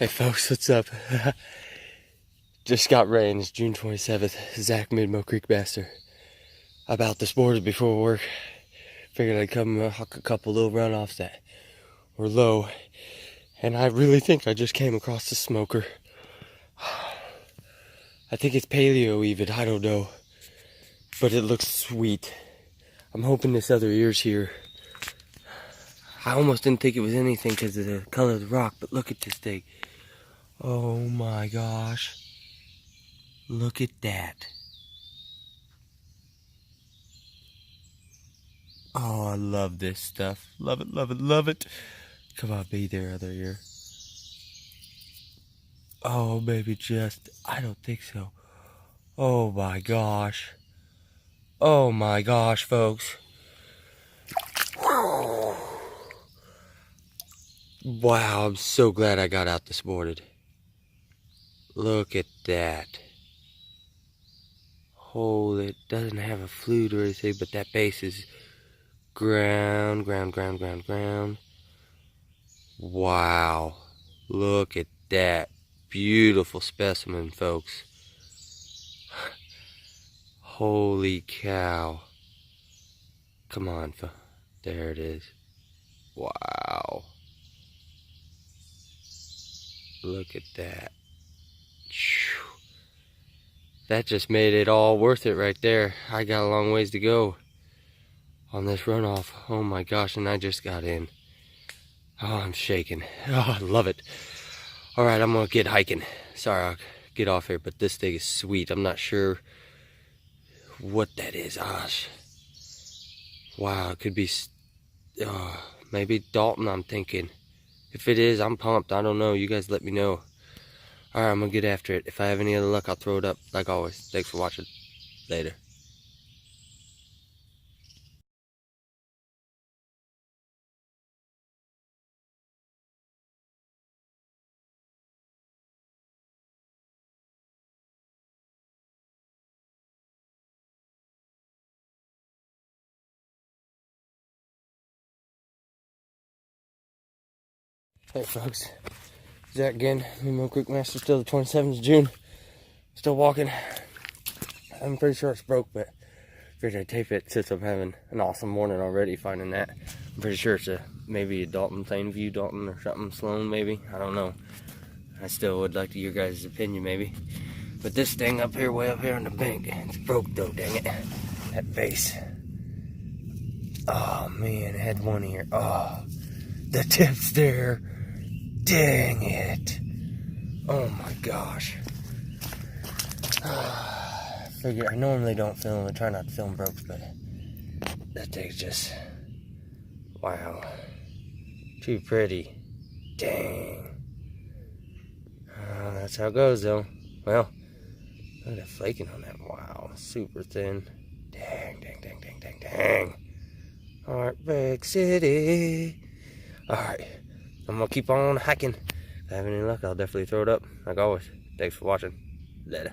Hey folks, what's up? Just got rain. It's June 27th. Zach Midmo Creek Master. About this board before work. Figured I'd come huck a couple little runoffs that were low. And I really think I just came across the smoker. I think it's paleo even, I don't know. But it looks sweet. I'm hoping this other ear's here. I almost didn't think it was anything because of the color of the rock, but look at this thing. Oh my gosh. Look at that. Oh, I love this stuff. Love it, love it, love it. Come on, be there, other ear. Oh, maybe just, I don't think so. Oh my gosh. Oh my gosh, folks. Wow, I'm so glad I got out this morning. Look at that. Oh, it doesn't have a flute or anything, but that base is ground. Wow. Look at that. Beautiful specimen, folks. Holy cow. Come on. There it is. Wow. Look at that. That just made it all worth it right there. I got a long ways to go on this runoff. Oh my gosh, and I just got in. Oh, I'm shaking. Oh, I love it. All right, I'm gonna get hiking. Sorry, I'll get off here, but this thing is sweet. I'm not sure what that is. Gosh. Wow, it could be maybe Dalton, I'm thinking. If it is, I'm pumped. I don't know. You guys let me know. All right, I'm gonna get after it. If I have any other luck, I'll throw it up like always. Thanks for watching. Later. Hey folks, Zach again, Midmo Creek Master, still the 27th of June. Still walking. I'm pretty sure it's broke, but figured I'd tape it since I'm having an awesome morning already finding that. I'm pretty sure it's maybe a Dalton, Plainview Dalton or something, Sloan maybe, I don't know. I still would like to hear your guys' opinion maybe. But this thing up here, way up here on the bank, it's broke though, dang it. That base. Oh man, it had one ear. Oh, the tip's there. Dang it. Oh my gosh. Figure I normally don't film. I try not to film broke, but that thing's just, wow. Too pretty. Dang. That's how it goes though. Well, look at that flaking on that. Wow. Super thin. Dang. Heartbreak City. Alright. I'm gonna keep on hiking. If I have any luck, I'll definitely throw it up, like always. Thanks for watching. Later.